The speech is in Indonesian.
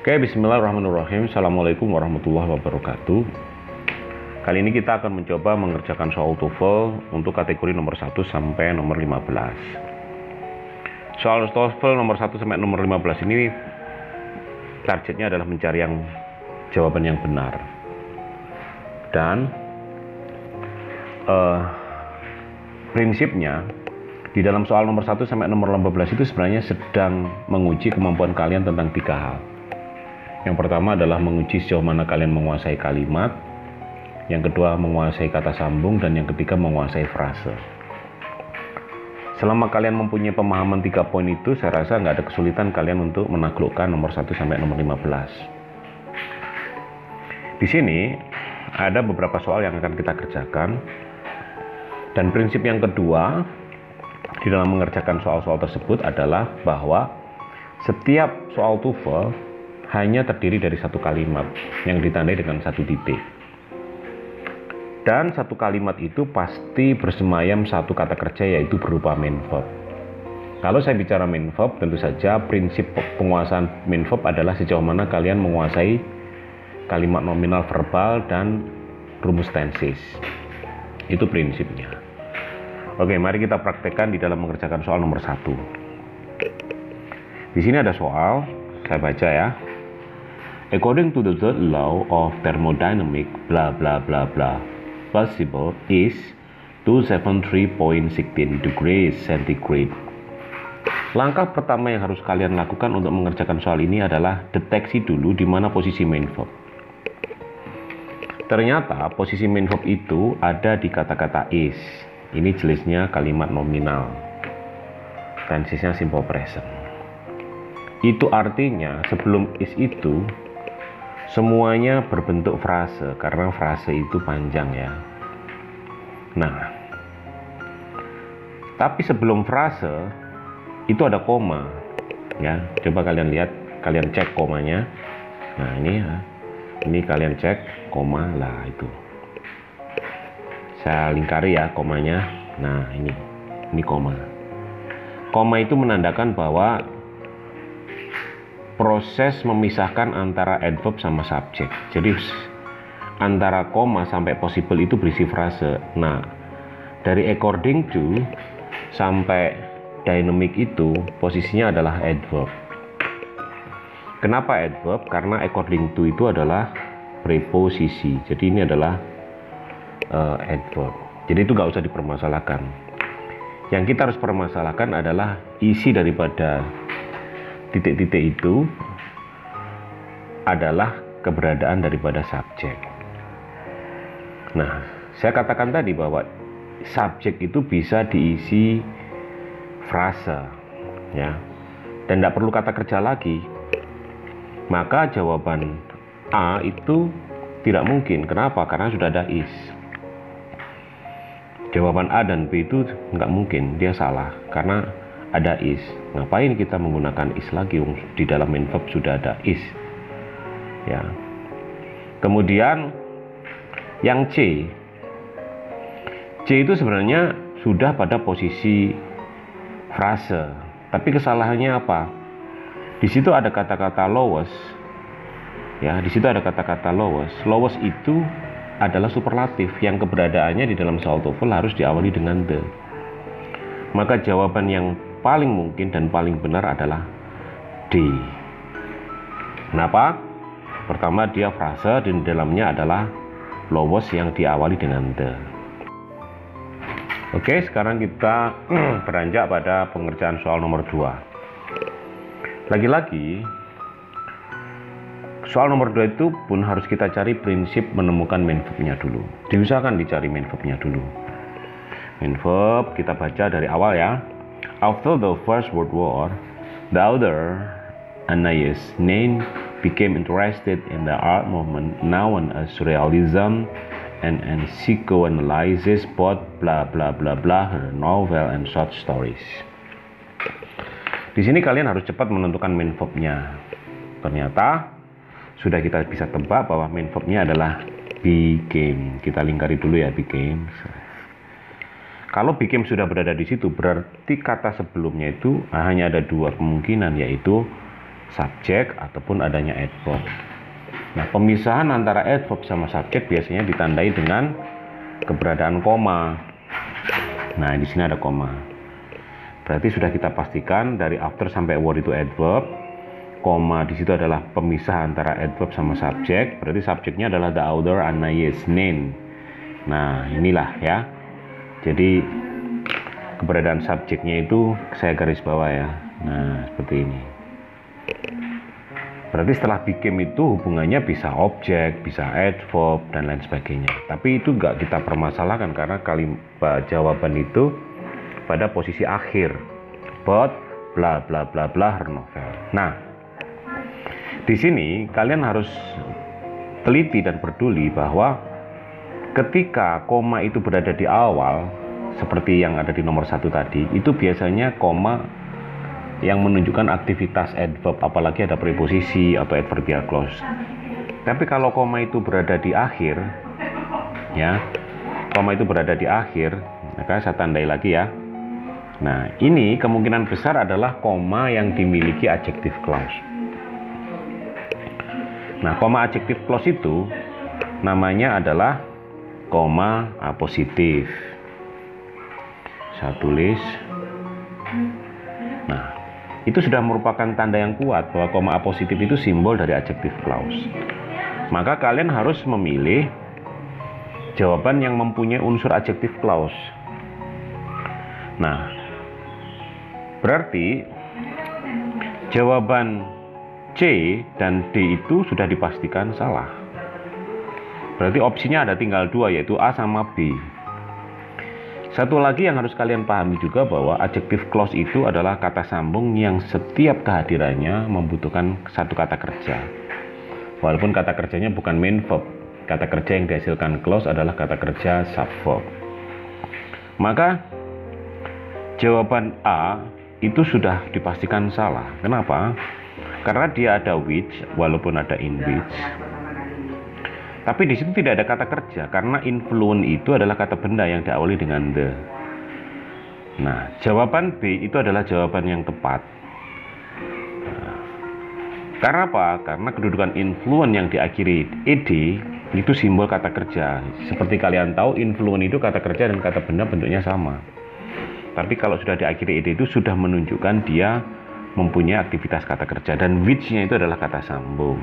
Oke, bismillahirrahmanirrahim. Assalamualaikum warahmatullahi wabarakatuh. Kali ini kita akan mencoba mengerjakan soal TOEFL untuk kategori nomor 1 sampai nomor 15. Soal TOEFL nomor 1 sampai nomor 15 ini targetnya adalah mencari jawaban yang benar. Dan prinsipnya di dalam soal nomor 1 sampai nomor 15 itu sebenarnya sedang menguji kemampuan kalian tentang 3 hal. Yang pertama adalah menguji sejauh mana kalian menguasai kalimat, yang kedua menguasai kata sambung, dan yang ketiga menguasai frase. Selama kalian mempunyai pemahaman 3 poin itu, saya rasa nggak ada kesulitan kalian untuk menaklukkan nomor 1 sampai nomor 15. Di sini ada beberapa soal yang akan kita kerjakan, dan prinsip yang kedua di dalam mengerjakan soal-soal tersebut adalah bahwa setiap soal TOEFL hanya terdiri dari satu kalimat yang ditandai dengan satu titik. Dan satu kalimat itu pasti bersemayam satu kata kerja, yaitu berupa main verb. Kalau saya bicara main verb, tentu saja prinsip penguasaan main verb adalah sejauh mana kalian menguasai kalimat nominal verbal dan rumus tenses. Itu prinsipnya. Oke, mari kita praktekkan di dalam mengerjakan soal nomor 1. Di sini ada soal, saya baca ya. According to the third law of thermodynamics, blah blah blah blah, possible is 273.16 degrees centigrade. Langkah pertama yang harus kalian lakukan untuk mengerjakan soal ini adalah deteksi dulu di mana posisi main verb. Ternyata posisi main verb itu ada di kata-kata is. Ini jelasnya kalimat nominal. Tensesnya simple present. Itu artinya sebelum is itu semuanya berbentuk frase, karena frase itu panjang ya. Nah, tapi sebelum frase itu ada koma ya. Coba kalian lihat, kalian cek komanya. Nah, ini kalian cek koma lah, itu saya lingkari ya komanya. Nah, ini koma. Koma itu menandakan bahwa proses memisahkan antara adverb sama subjek. Jadi antara koma sampai possible itu berisi frase. Nah, dari according to sampai dynamic itu posisinya adalah adverb. Kenapa adverb? Karena according to itu adalah preposisi. Jadi ini adalah adverb. Jadi itu nggak usah dipermasalahkan. Yang kita harus permasalahkan adalah isi daripada titik-titik itu adalah keberadaan daripada subjek. Nah, saya katakan tadi bahwa subjek itu bisa diisi frase ya, dan tidak perlu kata kerja lagi. Maka jawaban A itu tidak mungkin. Kenapa? Karena sudah ada is. Jawaban A dan B itu nggak mungkin, dia salah karena ada is. Ngapain kita menggunakan is lagi? Di dalam main verb sudah ada is ya. Kemudian yang C itu sebenarnya sudah pada posisi frase, tapi kesalahannya apa? Di situ ada kata-kata lowest ya. Di situ ada kata-kata lowest. Lowest itu adalah superlatif yang keberadaannya di dalam soal TOEFL harus diawali dengan the. Maka jawaban yang paling mungkin dan paling benar adalah D. Kenapa? Pertama, dia frase dan di dalamnya adalah lowest yang diawali dengan the. Oke, sekarang kita beranjak pada pengerjaan soal nomor 2. Lagi-lagi soal nomor 2 itu pun harus kita cari prinsip menemukan main verb-nya dulu. Diusahakan dicari main verb-nya dulu. Main verb kita baca dari awal ya. After the First World War, the author Anais Nin became interested in the art movement known as Surrealism and psychoanalyzes both blah blah blah blah her novel and short stories. Di sini kalian harus cepat menentukan main verb-nya. Ternyata sudah kita bisa tebak bahwa main verb-nya adalah became. Kita lingkari dulu ya, became. Kalau became sudah berada di situ, berarti kata sebelumnya itu hanya ada 2 kemungkinan, yaitu subjek ataupun adanya adverb. Nah, pemisahan antara adverb sama subjek biasanya ditandai dengan keberadaan koma. Nah, di sini ada koma. Berarti sudah kita pastikan dari after sampai word itu adverb. Koma di situ adalah pemisah antara adverb sama subjek. Berarti subjeknya adalah the author Anais Nin. Nah, inilah ya. Jadi keberadaan subjeknya itu saya garis bawah ya. Nah, seperti ini. Berarti setelah became itu hubungannya bisa objek, bisa adverb, dan lain sebagainya. Tapi itu nggak kita permasalahkan karena kalimat jawaban itu pada posisi akhir. But bla bla bla bla her novel. Nah, di sini kalian harus teliti dan peduli bahwa ketika koma itu berada di awal, seperti yang ada di nomor 1 tadi, itu biasanya koma yang menunjukkan aktivitas adverb, apalagi ada preposisi atau adverbial clause. Tapi kalau koma itu berada di akhir, ya, koma itu berada di akhir, maka saya tandai lagi ya. Nah, ini kemungkinan besar adalah koma yang dimiliki adjective clause. Nah, koma adjective clause itu namanya adalah koma apositif. Saya tulis. Nah, itu sudah merupakan tanda yang kuat bahwa koma apositif itu simbol dari adjective clause. Maka kalian harus memilih jawaban yang mempunyai unsur adjective clause. Nah, berarti jawaban C dan D itu sudah dipastikan salah. Berarti opsinya ada tinggal 2, yaitu A sama B. Satu lagi yang harus kalian pahami juga bahwa adjective clause itu adalah kata sambung yang setiap kehadirannya membutuhkan satu kata kerja. Walaupun kata kerjanya bukan main verb, kata kerja yang dihasilkan clause adalah kata kerja subverb. Maka jawaban A itu sudah dipastikan salah. Kenapa? Karena dia ada which, walaupun ada in which. Tapi di situ tidak ada kata kerja karena influence itu adalah kata benda yang diawali dengan the. Nah, jawaban B itu adalah jawaban yang tepat. Nah, karena apa? Karena kedudukan influence yang diakhiri ed itu simbol kata kerja. Seperti kalian tahu, influence itu kata kerja dan kata benda bentuknya sama. Tapi kalau sudah diakhiri ed itu sudah menunjukkan dia mempunyai aktivitas kata kerja, dan which-nya itu adalah kata sambung.